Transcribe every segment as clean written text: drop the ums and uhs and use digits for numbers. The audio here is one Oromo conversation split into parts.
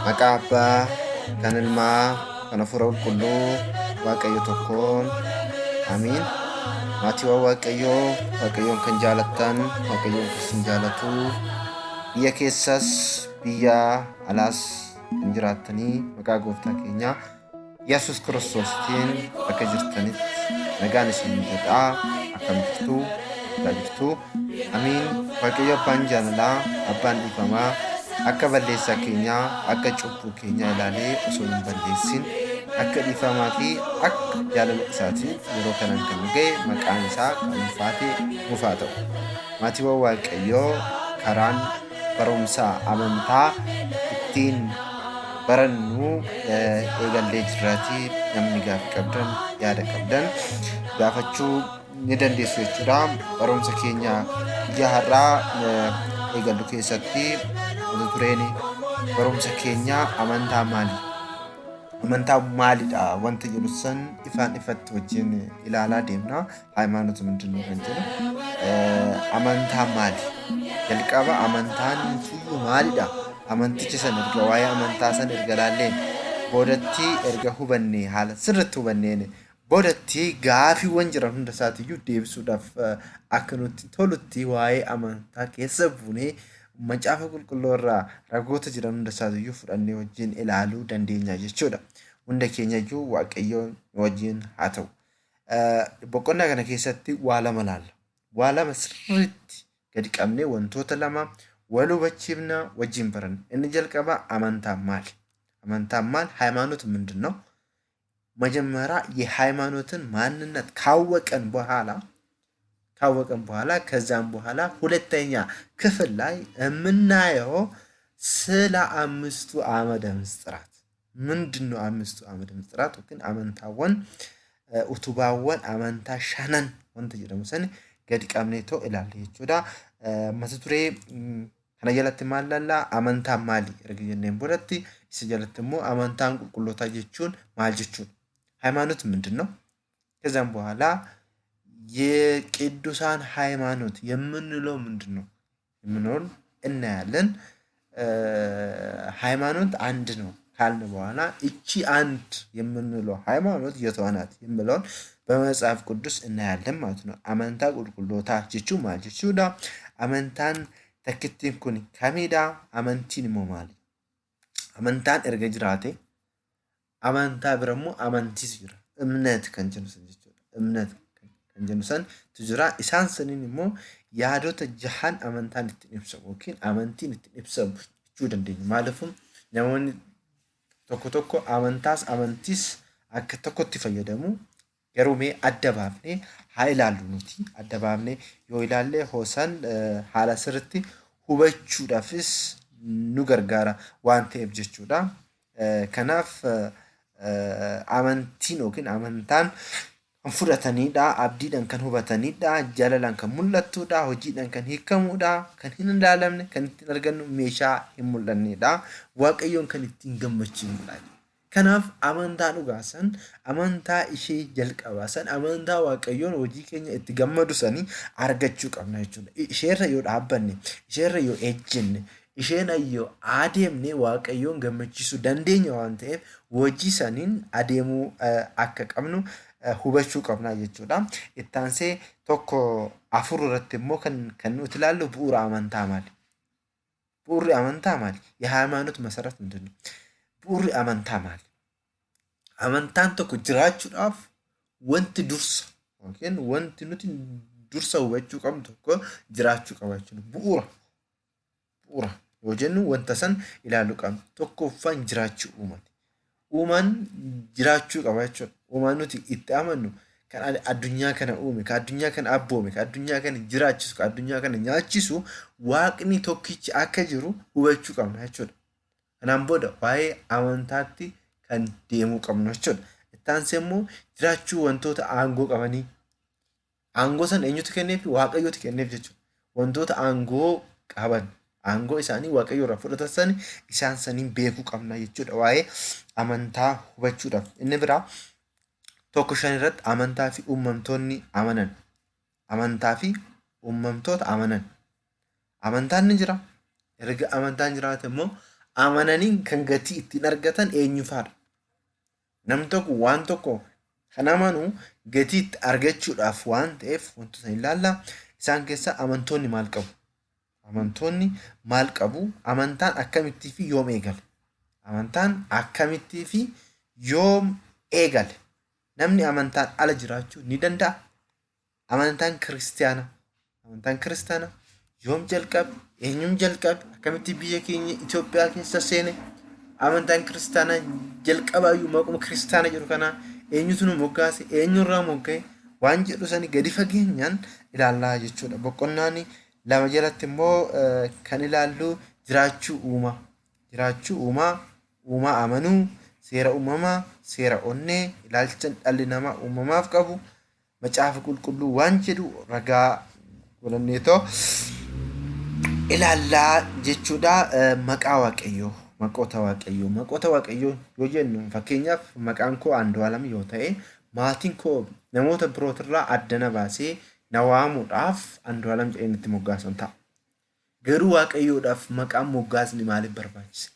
Maqaa Abbaa, kan Ilmaa, kan Hafuura Qulqulluu, Waaqayyo tokkoon. Amiin. Maatiiwwan Waaqayyoon kan jaalattan, Waaqayyoon kan isin jaalatu, biyya keessas biyya alaas kan jiraattanii maqaa Gooftaa keenyaa Yesuus Kiristoosiin akka jirtanitti nagaan isin jedhaa akkam jirtu. Amiin. Waaqayyo Abbaan jaalalaa, Abbaan dhiifamaa, akka balleessaa keenyaa, akka cubbuu keenyaa ilaalee osoo hin balleessin akka dhiifamaa fi akka jaalala isaatiin yeroo kanaan kan ga'e maqaan isaa kan ulfaate ta'u. Maatiiwwan Waaqayyoo karaan barumsaa amantaa ittiin barannu eegallee jiraatii namni gaaffii qabdan yaada qabdan gaafachuu ni dandeessu jechuudha. Barumsa keenya guyyaa har'aa eegallu keessatti tureen barumsa keenya amantaa maali? Amantaa maalidha? Wanta jedhu san ifaan ifatti wajjin ilaalaa deemna. Hayimaanoota ምንድነው kan jedhu amantaa maali? Jalqaba amantaan iyyuu maalidha? Amantichi san erga waa'ee amantaa san erga laalleen boodatti erga hubannee haala sirriitti hubanneen boodatti gaaffiiwwan jiran hunda isaatiiyyuu deebisuudhaaf akka nutti tolutti waa'ee amantaa keessa buunee macaafa qulqulluu irraa ragoota jiran hunda isaatiiyyuu fudhannee wajjin ilaaluu dandeenya jechuudha. Hunda keenyayyuu Waaqayyoon wajjin haa ta'u. Boqonnaa kana keessatti waa lama laalla. Waa lama sirriitti gadi qabnee wantoota lama wal hubachiifna wajjin baranna. Inni jalqaba amantaa maali? Amantaa maal? ሃይማኖት ምንድን ነው? መጀመሪያ የሃይማኖትን ማንነት ካወቀን በኋላ ከዛም በኋላ ሁለተኛ ክፍል ላይ የምናየው ስለ አምስቱ አዕማደ ምስጢራት ምንድነው? አምስቱ አዕማደ ምስጢራት ግን አመንታወን ኡቱባወን አመንታ ሻናን ወንተ ጀደሙሰን ገዲ ቀምኔቶ ኢላል jechuudha. mata duree kana jalatti maal laalla? Amantaa maali? erga jenneen boodatti isa jalatti immoo amantaan qulqullootaa jechuun maal jechuudha? ሃይማኖት ምንድን ነው? ከዛም በኋላ የቅዱሳን ሃይማኖት የምንለው ምንድነው የምንሆን እናያለን። ሃይማኖት አንድ ነው ካልን በኋላ እቺ አንድ የምንለው ሃይማኖት የቷናት የምለውን በመጽሐፍ ቅዱስ እናያለን ማለት ነው። አመንታ ቁልቁሎታ ጀቹ ማለት ጀቹዳ አመንታን ተክቲን ኩኒ ከሜዳ አመንቲን ሞማሊ አመንታን እርገጅራቴ አመንታ ብረሙ አመንቲስ ይራ እምነት ከንጀኑሰን ጀቹዳ እምነት ከንጀኑሰን ትጅራ ኢሳንሰኒን ሞ ያዶተ ጀሃን አመንታን ልትንብሰው ኦኬን አመንቲን ልትንብሰው ጀቹ ደንደኝ ማለፉም ነሞን tokko amantaas amantis akka tokkotti fayyadamu garuu mee adda baafnee haa ilaallu nuti. Adda baafnee yoo ilaalle hoosan haala sirriitti hubachuudhaafis nu gargaara waan ta'eef jechuudha. Kanaaf amantiin yookiin amantaan kan fudhatanidha, abdiidhaan kan hubatanidha, jaalalaan kan mul'atudha, hojiidhaan kan hiikamudha, kan hin ilaalamne, kan ittiin argannu meeshaa hin mul'annedha, Waaqayyoon kan ittiin gammachiifnudha. Kanaaf amantaa dhugaasan, amantaa ishee jalqabaa san, amantaa Waaqayyoon hojii keenya itti gammadu sanii argachuu qabna jechuudha. Isheerra yoo dhaabbanne, isheerra yoo ejjenne, isheen yoo adeemne Waaqayyoon gammachiisuu dandeenya waan ta'eef hojii saniin adeemuu akka qabnu hubachuu qabna jechuudha. Ittaansee tokko afur irratti immoo kan nuti ilaallu bu'uura amantaa maali? bu'uurri amantaa maali? የሃይማኖት መሰረት ምንድን ነው? bu'uurri amantaa maali? Amantaan tokko jiraachuudhaaf wanti dursa yookiin wanti nuti dursa hubachuu qabnu tokko jiraachuu qaba jechuudha. Bu'uura yoo jennu wanta san ilaaluu qabna. Tokkoffaan jiraachuu uumate. Uumaan jiraachuu qaba jechuudha. Uumaan nuti itti amannu kan addunyaa kana uume, kan addunyaa kana abboome, kan addunyaa kana jiraachisu, kan addunyaa kana nyaachisu Waaqni tokkichi akka jiru hubachuu qabna jechuudha. Kanaan booda waa'ee amantaatti kan deemuu qabnu jechuudha. Itti aansee immoo jiraachuu wantoota aangoo qabanii aangoo san eenyutu kenneef? Waaqayyootu kenneef jechuudha. Wantoota aangoo qaban aangoo isaanii waaqayyo irraa fudhatan san isaan saniin beekuu qabna jechuudha. Waa'ee amantaa hubachuudhaaf. Inni biraa tokko shan irratti amantaa fi uumamtoonni amanan. Amantaa fi uumamtoota amanan. Amantaan ni jira. Erga amantaan jiraate immoo amananiin kan gatii ittiin argatan eenyu faadha? Namni tokko waan tokko kan amanu gatii itti argachuudhaaf waan ta'eef wantoota ilaallaa. Isaan keessaa amantoonni maal qabu? Amantoonni maal qabu? Amantaan akkamittii fi yoom eegale? Amantaan akkamittii fi yoom eegale? Namni amantaan ala jiraachuu ni danda'a? Amantaan kiristaanaa. Amantaan kiristaanaa yoom jalqabe? Eenyuun jalqabe? Akkamitti biyya keenya Itoophiyaa keessa seene? Amantaan kiristaanaa jalqabaayyuu maquma kiristaana jedhu kanaa eenyutu nu moggaase? Eenyurraa mogga'e? Waan jedhu sani gadi fageenyaan ilaallaa jechuudha. Boqonnaan lama jalatti immoo kan ilaallu jiraachuu uumaa. Jiraachuu uumaa amanuu, seera uumamaa, seera onnee, ilaalcha dhalli namaa uumamaaf qabu, macaafa qulqulluu waan jedhu ragaa godhanneetoo ilaallaa jechuudha. Maqaa waaqayyoo, maqoota waaqayyoo. Maqoota waaqayyoo yoo jennu fakkeenyaaf maqaan koo Andu'aalam yoo ta'e maatiin koo namoota birootirraa addana baasee na waamuudhaaf Andu'aalam jedhanii itti moggaasan ta'a. Garuu waaqayyoodhaaf maqaan moggaasni maaliif barbaachise?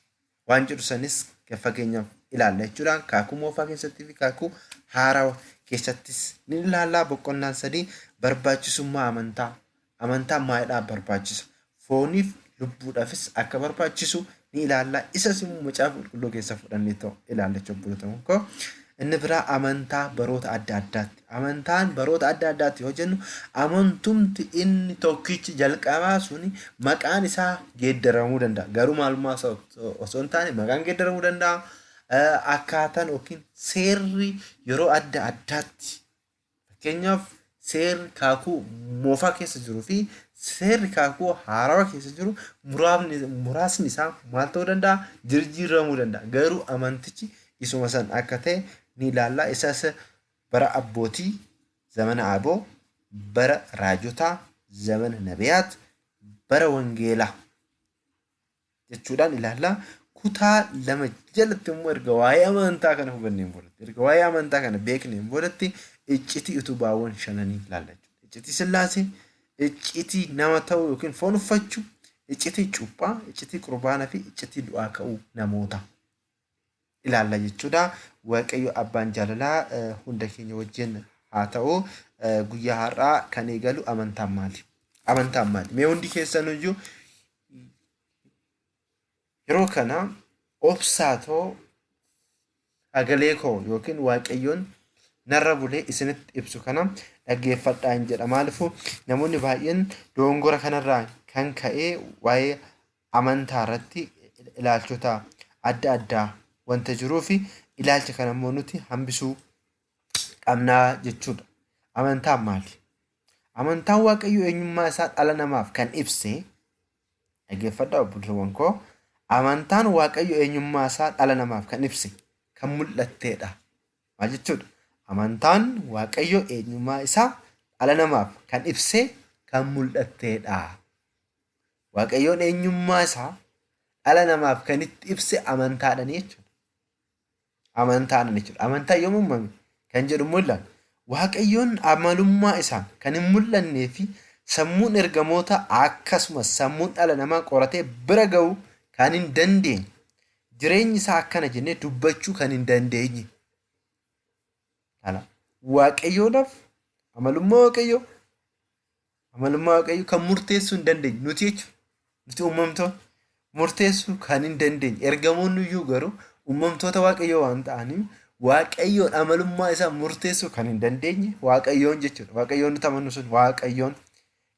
Waan jedhu sanis fakkeenyaaf ilaalla jechuudha. Kaakuu moofaa keessatti fi kaakuu haaraa keessattis ni ilaallaa. Boqonnaan 3 barbaachisummaa amantaa. Amantaan maaliidhaaf barbaachisa? Fooniif lubbuudhaafis akka barbaachisu ni ilaallaa. Isas immoo macaafa qulqulluu keessa fudhannee ta'u ilaalla jechuudha. Inni biraa amantaa baroota adda addaatti. Amantaan baroota adda addaatti yoo jennu amantumti inni tokkichi jalqabaa suni maqaan isaa geeddaramuu danda'a. Garuu maalummaa isaa osoo hin taane maqaan geeddaramuu danda'a. Akkaataan yookiin seerri yeroo adda addaatti fakkeenyaaf seerri kaakuu moofaa keessa jiruu fi seerri kaakuu haarawaa keessa jiru muraasni isaa maal ta'uu danda'a? Jijjiiramuu danda'a. Garuu amantichi isuma san akka ta'e ni ilaalla. Isas bara abbootii zamana aboo, bara raajotaa zamana nabiyaat, bara wangeelaa jechuudhaan ilaalla. Kutaa lama jalatti immoo erga waa'ee amantaa kana hubanneen boodatti, erga waa'ee amantaa kana beekneen boodatti iccitii utubaawwan shananii ilaalla jechuudha. Iccitii sillaasee, iccitii nama ta'uu yookiin foon uffachuu, iccitii cuuphaa, iccitii qurbaanaa fi iccitii du'aa ka'uu namoota ilaalla jechuudha. Waaqayyo abbaan jaalalaa hunda keenya wajjin haa ta'u. Guyyaa har'aa kan eegalu amantaan maali? Amantaan maali? Mee hundi keessanuyyuu yeroo kana obsaatoo sagalee koo yookiin waaqayyoon narra bulee isinitti ibsu kana dhaggeeffadhaa hin jedha. Maaliifuu namoonni baay'een dogongora kanarraa kan ka'ee waa'ee amantaa irratti ilaalchota adda addaa wanta jiruu fi ilaalcha kana immoo nuti hambisuu qabnaa jechuudha. Amantaan maali? Amantaan waaqayyo eenyummaa isaa dhala namaaf kan ibse dhaggeeffadhaa obboleewwan koo. Amantaan waaqayyo eenyummaa isaa dhala namaaf kan ibse kan mul'atteedha. Maal jechuudha? Amantaan waaqayyo eenyummaa isaa dhala namaaf kan ibse kan mul'atteedha. Waaqayyoon eenyummaa isaa dhala namaaf kan itti ibse amantaadhaan jechuudha. Amantaan jechuudha. Amantaan yoom uumame kan jedhu mul'ata. Waaqayyoon amalummaa isaan kan hin mul'annee fi sammuun ergamoota akkasumas sammuun dhala namaa qoratee bira ga'u kan hin dandeenye, jireenyi isaa akkana jennee dubbachuu kan hin dandeenye. Waaqayyoodhaaf amalummaa waaqayyoo kan murteessuu hin dandeenye nuti jechuudha. Nuti uumamtoota murteessuu kan hin dandeenye. Ergamoonni iyyuu garuu uumamtoota waaqayyoo waan ta'aniif waaqayyoon amalummaa isaa murteessuu kan hin dandeenye waaqayyoon jechuudha. Waaqayyoon nuti amannu sun waaqayyoon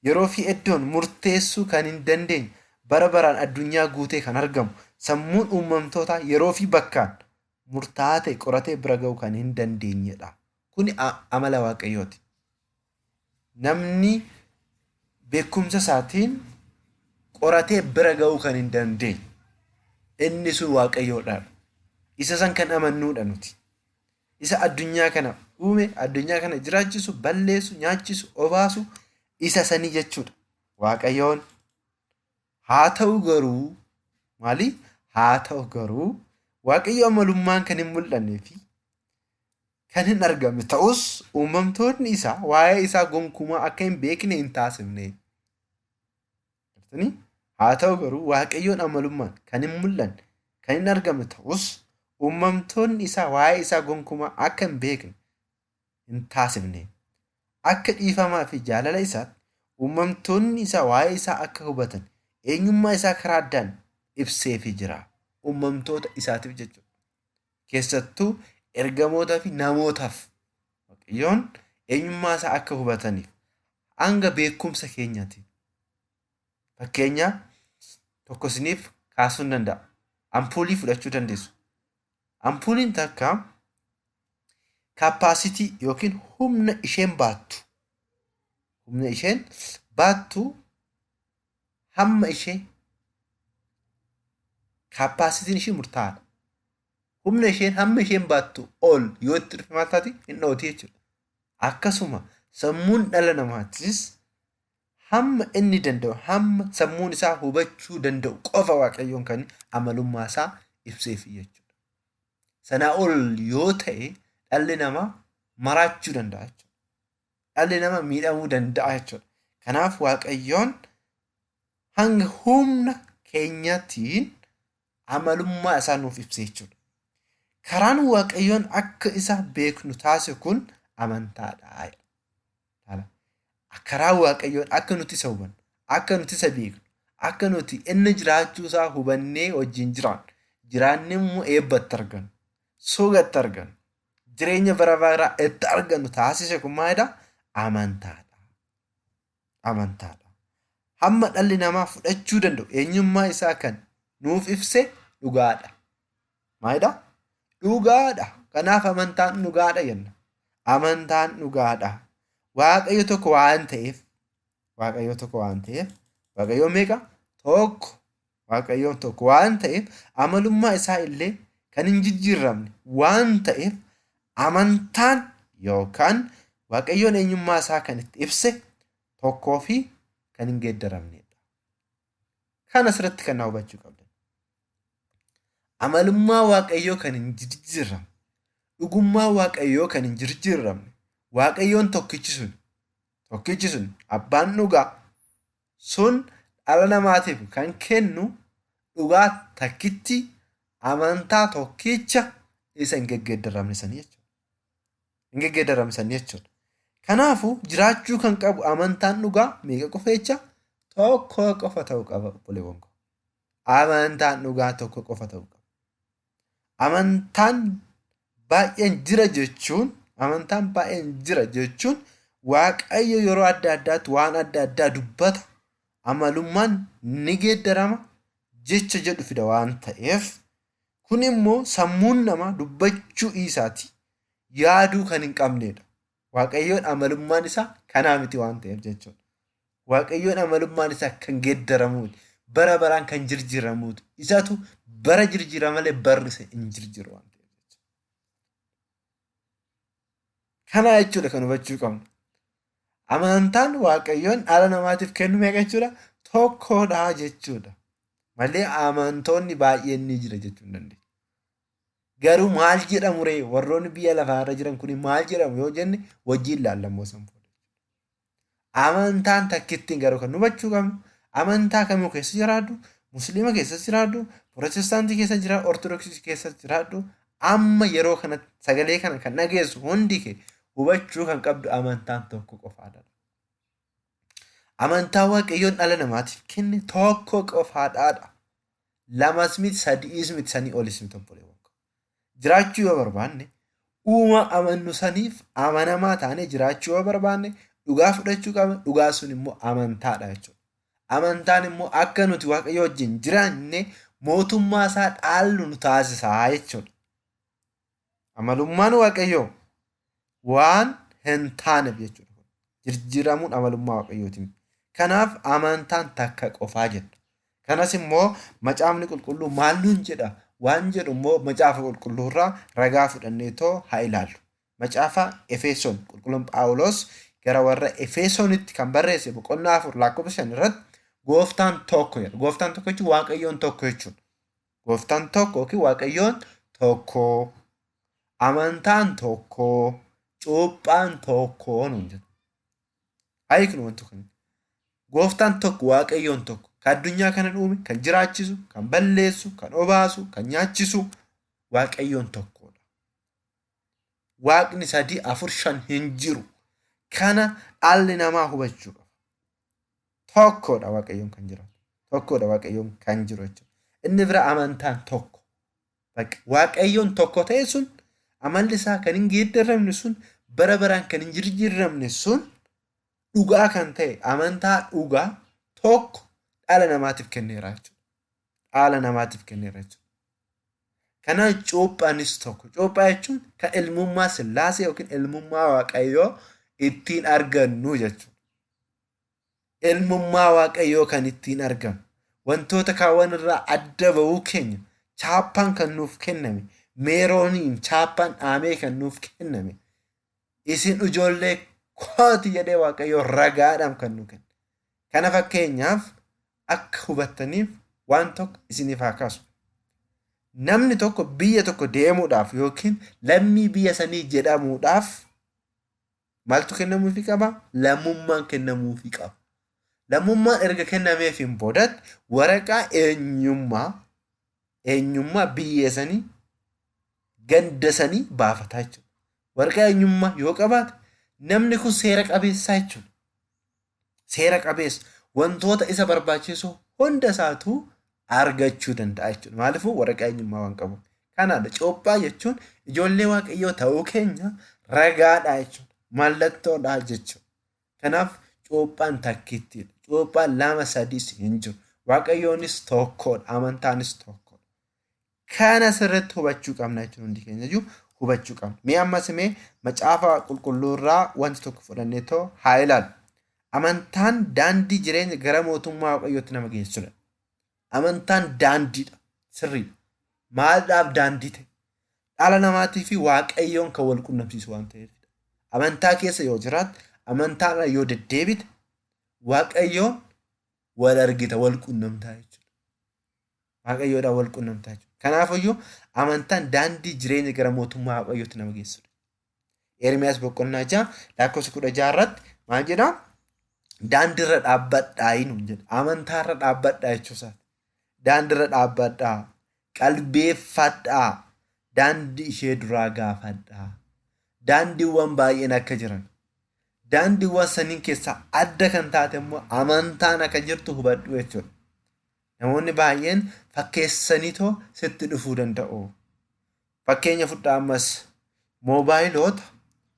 yeroo fi iddoon murteessuu kan hin dandeenye bara baraan addunyaa guutee kan argamu sammuun uumamtoota yeroo fi bakkaan murtaa'aa ta'e qoratee bira ga'uu kan hin dandeenyedha. Kuni amala waaqayyooti. Namni beekumsa isaatiin qoratee bira ga'uu kan hin dandeenye inni sun waaqayyoodha. Isa san kan amannuudha nuti. Isa addunyaa kana uume, addunyaa kana jiraachisu, balleessu, nyaachisu, obaasu isa sanii jechuudha. Waaqayyoon haa ta'u garuu maali? Haa ta'u garuu waaqayyo amalummaan kan hin mul'annee fi kan hin argamne ta'us uumamtoonni isaa waa'ee isaa gonkumaa akka hin beekne hin taasifne. Haa ta'u garuu waaqayyoon amalummaan kan hin mul'anne kan hin argamne ta'us uumamtoonni isaa waa'ee isaa gonkumaa akka hin beekne hin taasifne. Akka dhiifamaa fi jaalala isaatti uumamtoonni isaa waa'ee isaa akka hubatan eenyummaa isaa karaa addaan ibseefii jira. Uumamtoota isaatiif jechuudha. Keessattuu ergamootaa fi namootaaf waaqayyoon eenyummaa isaa akka hubataniif hanga beekumsa keenyaati. Fakkeenyaaf tokko isiniif kaasuu hin danda'a. Ampuulii fudhachuu dandeessu. Ampuuliin takka kaappaasitii yookiin humna isheen baattu hamma ishee kaappaasitiin ishee murtaa'aadha. Humna isheen hamma isheen baattu ol yoo itti dhufe maal taati? Hin dhooti jechuudha. Akkasuma sammuun dhala namaatis hamma inni danda'u, hamma sammuun isaa hubachuu danda'u qofa waaqayyoon kan amalummaa isaa ibseefi jechuudha. Sanaa ol yoo ta'e dhalli namaa maraachuu danda'a jechuudha. Dhalli namaa miidhamuu danda'a jechuudha. Kanaaf waaqayyoon hanga humna keenyaatiin amalummaa isaa nuuf ibsee jechuudha. Karaan waaqayyoon akka isa beeknu taasisu kun amantaadha. Karaa waaqayyoon akka nuti isa hubannu, akka nuti isa beeknu, akka nuti inni jiraachuu isaa hubannee wajjin jiraanne immoo eebbatti argannu, soogatti argannu, jireenya bara baraa itti argannu taasise kun maalidha? Amantaadha. Hamma dhalli namaa fudhachuu danda'u eenyummaa isaa kan nuuf ibse dhugaadha. Maalidha? Dhugaadha. Kanaaf amantaan dhugaadha jenna. Amantaan dhugaadha. Waaqayyo tokko waan ta'eef, waaqayyoon meeqa? Tokko. Waaqayyoon tokko waan ta'eef amalummaa isaa illee kan hin jijjiiramne waan ta'eef amantaan yookaan waaqayyoon eenyummaa isaa kan itti ibse tokkoo fi kan hin geeddaramnedha. Kana asirratti kan hubachuu qabdan. Amalummaa waaqayyoo kan hin jijjiiramne, dhugummaa waaqayyoo kan hin jijjiiramne, waaqayyoon tokkichi sun abbaan dhugaa sun dhala namaatiif kan kennu dhugaa takkitti amantaa tokkicha isa hin geggeeddaramne sanii jechuudha. Kanaafuu jiraachuu kan qabu amantaan dhugaa meeqa qofa jecha? Tokko qofa ta'uu qaba. Amantaan dhugaa tokko qofa ta'uu qaba. Amantaan baay'een jira jechuun waaqayyo yeroo adda addaatti waan adda addaa dubbata. Amalummaan ni geeddarama jecha jedhu fida waan ta'eef kun immoo sammuun namaa dubbachuu isaati yaaduu kan hin qabnedha. Waaqayyoon amalummaan isaa kanaa miti waan ta'eef jechuudha. Waaqayyoon amalummaan isaa kan geeddaramuuti. Bara baraan kan jijjiiramuuti. Isaatu bara jijjiira malee barri isa hin jijjiiru waan ta'eef jechuudha. Kana jechuudha kan hubachuu qabnu. Amantaan waaqayyoon dhala namaatiif kennu meeqa jechuudha? Tokkodha jechuudha. Malee amantoonni baay'een ni jira jechuu hin dandeenya. Garuu maal jedhamu ree? Warroonni biyya lafaarra jiran kun maal jedhamu yoo jenne wajjin laallamoo sanfuudha. Amantaan takkittiin garuu kan hubachuu qabnu amantaa kamuu keessa jiraadhu, musliima keessa jiraadhu, pirootestaantii keessa jiraadhu, ortodoksii keessa jiraadhu, amma yeroo kanatti sagalee kana kan dhageessu hundi kee hubachuu kan qabdu amantaan tokko qofaadha. Amantaa waaqayyoon dhala namaatiif kenne tokko qofaadha. Lamas miti, sadiis miti, sanii olis miti obboleewwan. Jiraachuu yoo barbaanne uuma amannu saniif amanamaa taanee jiraachuu yoo barbaanne dhugaa fudhachuu qabna. Dhugaa sun immoo amantaadha jechuudha. Amantaan immoo akka nuti waaqayyo wajjin jiraanne mootummaa isaa dhaallu nu taasisaa jechuudha. Amalummaan waaqayyoo waan hin taaneef jechuudha. Jijjiiramuun amalummaa waaqayyooti. Kanaaf amantaan takka qofaa jenna. Kanas immoo macaafni qulqulluu maal nuun jedha waan jedhu immoo macaafa qulqulluurraa ragaa fudhanneetoo haa ilaallu. Macaafa Efesoon qulqulluun Phaawulos gara warra Efesoonitti kan barreesse boqonnaa 4:5 irratti gooftaan tokko jedha. Gooftaan tokko jechuun waaqayyoon tokko jechuudha. Gooftaan tokko yookiin waaqayyoon tokko, amantaan tokko, cuuphaan tokko nuun jedha. Hiikni wanti kun gooftaan tokko waaqayyoon tokko kan addunyaa kana uume, kan jiraachisu, kan balleessu, kan obaasu, kan nyaachisu waaqayyoon tokkodha. Waaqni 3, 4, 5 hin jiru. Kana dhalli namaa hubachuu qaba. Tokkodha waaqayyoon kan jiraatu. Tokkodha waaqayyoon kan jiru jechuudha. Inni bira amantaan tokko. Waaqayyoon tokko ta'e sun amalli isaa kan hin geeddaramne sun bara baraan kan hin jijjiiramne sun dhugaa kan ta'e amantaa dhugaa tokko dhala namaatiif kenneera jechuudha. Dhala namaatiif kenneera jechuudha. Kanaaf cuuphaanis tokko. Cuuphaa jechuun kan ilmummaa Sillaasee yookiin ilmummaa waaqayyoo ittiin argannu jechuudha. Ilmummaa waaqayyoo kan ittiin argannu. Wantoota kaawwan irraa adda bahuu keenya chaappaan kan nuuf kenname, meerooniin chaappaan dhaamee kan nuuf kenname, isin ijoollee kooti jedhee waaqayyoo ragaadhaan kan nu kenne. Kana fakkeenyaaf akka hubattaniif waan tokko isiniif haa kaasu. Namni tokko biyya tokko deemuudhaaf yookiin lammii biyya sanii jedhamuudhaaf maaltu kennamuufii qaba? Lammummaan kennamuufii qaba. Lammummaan erga kennameefiin boodatti waraqaa eenyummaa biyya sanii ganda sanii baafataa jechuudha. Waraqaa eenyummaa yoo qabaate namni kun seera qabeessaa jechuudha. Seera qabeessa wantoota isa barbaachisu hunda isaatu argachuu danda'a jechuudha. Maaliifuu waraqaa eenyummaa waan qabu. Kanaadha cuuphaa jechuun ijoollee waaqayyoo ta'uu keenya ragaadha jechuudha. Mallattoodha jechuudha. Kanaaf cuuphaan takkittiidha. Cuuphaan 2, 3 hin jiru. Waaqayyoonis tokkodha. Amantaanis tokkodha. Kana sirriitti hubachuu qabna jechuudha. Hundi keenya iyyuu hubachuu qabna. Mee ammas macaafa qulqulluurraa wanti tokko fudhanneetoo haa ilaallu. Amantaan daandii jireenya gara mootummaa waaqayyootti nama geessudha. Amantaan daandiidha. Sirriidha. Maaliidhaaf daandii ta'e? Dhala namaatii fi waaqayyoon kan wal qunnamsiisu waan ta'eefidha. Amantaa keessa yoo jiraatte, amantaadhaan yoo deddeebite, waaqayyoon wal argita, wal qunnamtaa jechuudha. Waaqayyoodhaan wal qunnamtaa jechuudha. Kanaafiyyuu amantaan daandii jireenya gara mootummaa waaqayyootti nama geessudha. Ermiyaas boqonnaa 6:16 irratti maal jedhaa? Daandiirra dhaabbadhaa nuun jedha. Amantaarra dhaabbadhaa jechuusaati. Daandiirra dhaabbadhaa. Qalbeeffadhaa. Daandii ishee duraa gaafadhaa. Daandiiwwan baay'een akka jiran. Daandiiwwan saniin keessaa adda kan taate immoo amantaan akka jirtu hubadhu jechuudha. Namoonni baay'een fakkeessaniitoo sitti dhufuu danda'u. Fakkeenya fudhaa ammas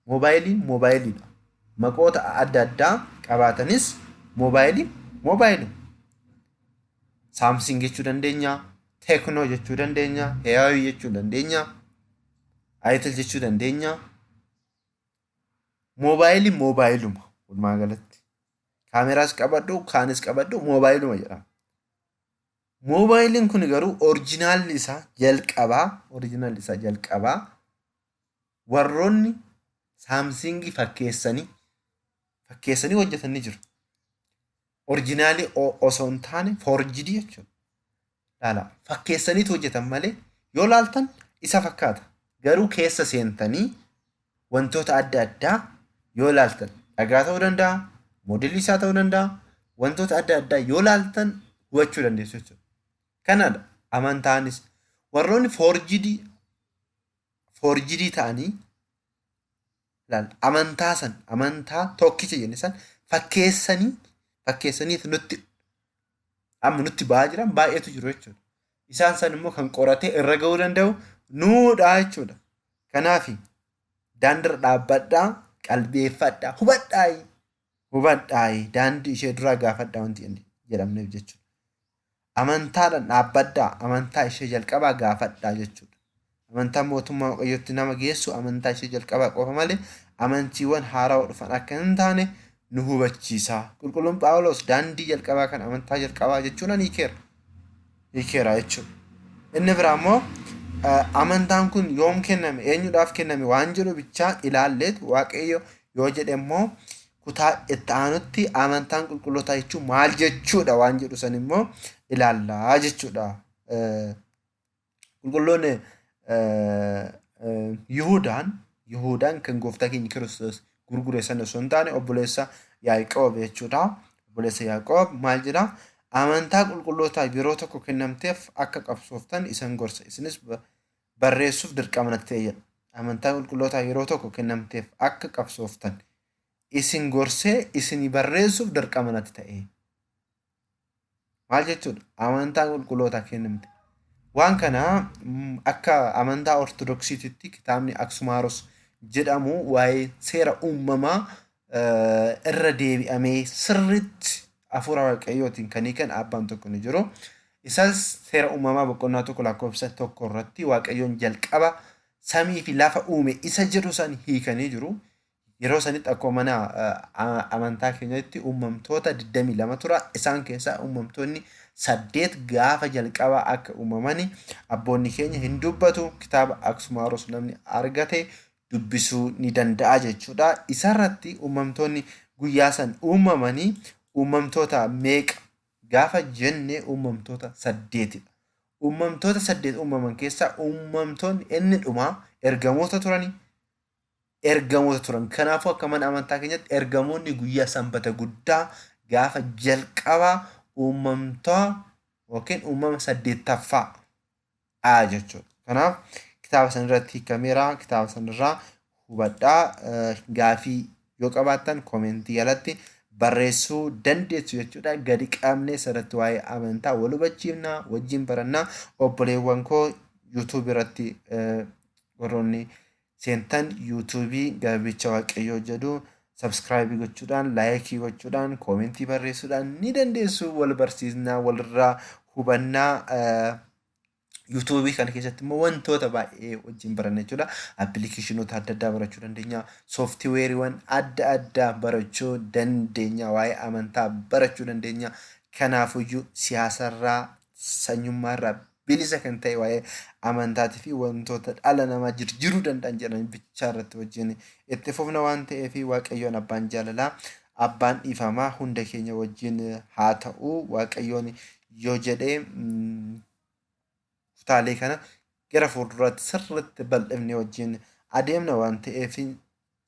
moobaayiliidha. Maqoota adda addaa qabaatanis moobaayilii. Saamsing jechuu dandeenya, Teeknoo jechuu dandeenya, Heewaayii jechuu dandeenya, Aayitel jechuu dandeenya. Moobaayiluma walumaa galatti. Kaameraas qabadhu, kaanis qabadhu, moobaayiluma jedhama. Moobaayiliin kun garuu orijinaalli isaa jalqabaa warroonni saamsingii fakkeessanii hojjetanii jiru. Orijinaalii osoo hin taane foorjidii jechuudha. Fakkeessaniitu hojjetan malee yoo laaltan isa fakkaata. Garuu keessa seentanii wantoota adda addaa yoo laaltan dhagaa ta'uu danda'a, moodelii isaa ta'uu danda'a, wantoota adda addaa yoo laaltan hubachuu dandeessu jechuudha. Kanaadha amantaanis warroonni foorjidii ta'anii amantaa tokkicha jenne san fakkeessaniif nutti ba'aa jiran baay'eetu jiru jechuudha. Isaan san immoo kan qoratee irra ga'uu danda'u nuudha jechuudha. Kanaaf daandiirra dhaabbadhaa, qalbeeffadhaa, hubadhaa daandii ishee duraa gaafadhaa wanti jedhamneef jechuudha. Amantaadhaan dhaabbadhaa, amantaa ishee jalqabaa gaafadhaa jechuudha. Amantaan mootummaa waaqayyootti nama geessu amantaa ishee jalqabaa qofa malee amantiiwwan haaraa dhufan akka hin taane nu hubachiisa. Qulqulluun Phaawulos daandii jalqabaa kan amantaa jalqabaa jechuun ni keera. hiikeera jechuudha. Inni biraa immoo amantaan kun yoom kenname eenyudhaaf kenname waan jedhu bichaa ilaalleet waaqayyo yoo jedhe immoo kutaa itti aanutti amantaan qulqullootaa jechuun maal jechuudha waan jedhu san immoo ilaallaa jechuudha. Qulqulloonni Yihudaan kan gooftaa keenya Kiristoos gurgure sana osoo hin taane obboleessa Yaaqoob jechuudha. Obboleessa Yaaqoob maal jedhaa? Amantaa qulqullootaa yeroo tokko kennamteef akka qabsooftan isin gorsa. Isinis barreessuuf dirqama natti ta'e jedha. Amantaa qulqullootaa yeroo tokko kennamteef akka qabsooftan isin gorsee isin barreessuuf dirqama natti ta'e. Maal jechuudha? Amantaa qulqullootaa kennamte. Waan kana akka amantaa ortodoksiititti kitaabni Aksumaaros jedhamu waa'ee seera uumamaa irra deebi'amee sirriitti hafuura waaqayyootiin kan hiikan abbaan tokko ni jiru. Isas seera uumamaa boqonnaa tokko lakkoofsa tokko irratti waaqayyoon jalqaba samii fi lafa uume isa jedhu san hiikanii jiru. Yeroo sanitti akkuma mana amantaa keenyatti uumamtoota 22 tura. Isaan keessaa uumamtoonni 8 gaafa jalqaba akka uumamani abboonni keenya hin dubbatu. Kitaaba Aksumaaros namni argate dubbisuu ni danda'a jechuudha. Isarratti uumamtoonni guyyaa san uumamanii uumamtoota meeqa gaafa jenne uumamtoota 8dha. Uumamtoota 8 uumaman keessaa uumamtoonni inni dhumaa ergamoota turanii. Kanaafuu akka mana amantaa keenyatti ergamoonni guyyaa sanbata guddaa gaafa jalqabaa uumamtoota yookiin uumama 8ffaa jechuudha. Kanaaf kitaaba sanarratti hiikameera. Kitaaba sanarraa hubadhaa. Gaafii yoo qabaattan koomentii jalatti barreessuu dandeessu jechuudha. Gadi qabnee sirriitti waa'ee amantaa wal hubachiifnaa wajjin barannaa. Obboleewwan koo YouTube irratti warroonni seentan yuutuubii Garbicha Waaqayyoo jedhu sabskiraaybii gochuudhaan laayikii gochuudhaan koomentii barreessuudhaan ni dandeessu. Wal barsiisnaa walirraa hubannaa. yuutuubii kana keessatti immoo wantoota baay'ee wajjin baranna jechuudha. Appilikeeshinoota adda addaa barachuu dandeenya. Sooftiweeriiwwan adda addaa barachuu dandeenya. Waa'ee amantaa barachuu dandeenya. Kanaafuyyuu siyaasarraa sanyummaarraa bilisa kan ta'e waa'ee amantaatii fi wantoota dhala namaa jijjiiruu danda'an jedhan bichaa irratti wajjin itti fufna waan ta'eef waaqayyoon abbaan jaalalaa abbaan dhiifamaa hunda keenya wajjin haa ta'u. Waaqayyoon yoo jedhee kutaalee kana gara fuulduraatti sirriitti bal'ifnee wajjin adeemna waan ta'eef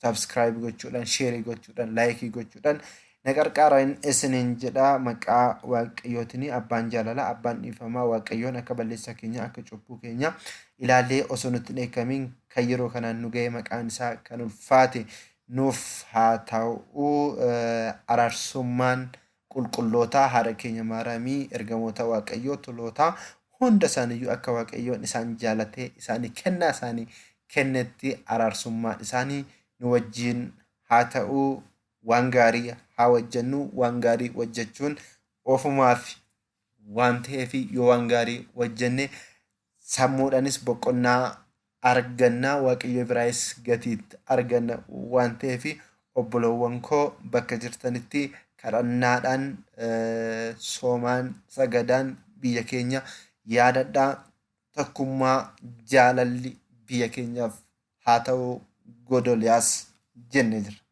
sabskiraayib gochuudhaan sheerii gochuudhaan laayikii gochuudhaan na qarqaaraan isiniin jedha. Maqaa waaqayyootiin abbaan jaalalaa abbaan dhiifamaa waaqayyoon akka balleessaa keenya akka cubbuu keenya ilaallee osoo nutti dheekamiin kan yeroo kanaan nu ga'e maqaan isaa kan ulfaate nuuf haa ta'u. Araarsummaan qulqullootaa haadha keenya Maariyaamii ergamoota waaqayyoo tolootaa hunda isaaniiyyuu akka waaqayyoon isaan jaalatee isaanii kennaa isaanii kennetti araarsummaan isaanii nu wajjin haa ta'u. Waan gaarii haa hojjennu. Waan gaarii hojjechuun ofumaaf waan ta'eef yoo waan gaarii hojjenne sammuudhaanis boqonnaa arganna. Waaqayyo biraayis gatiitti arganna waan ta'eef obbolowwan koo bakka jirtanitti kadhannaadhaan soomaan sagadaan biyya keenya yaadadhaa. Tokkummaa jaalalli biyya keenyaaf haa ta'u. Godoliyaas jennee jira.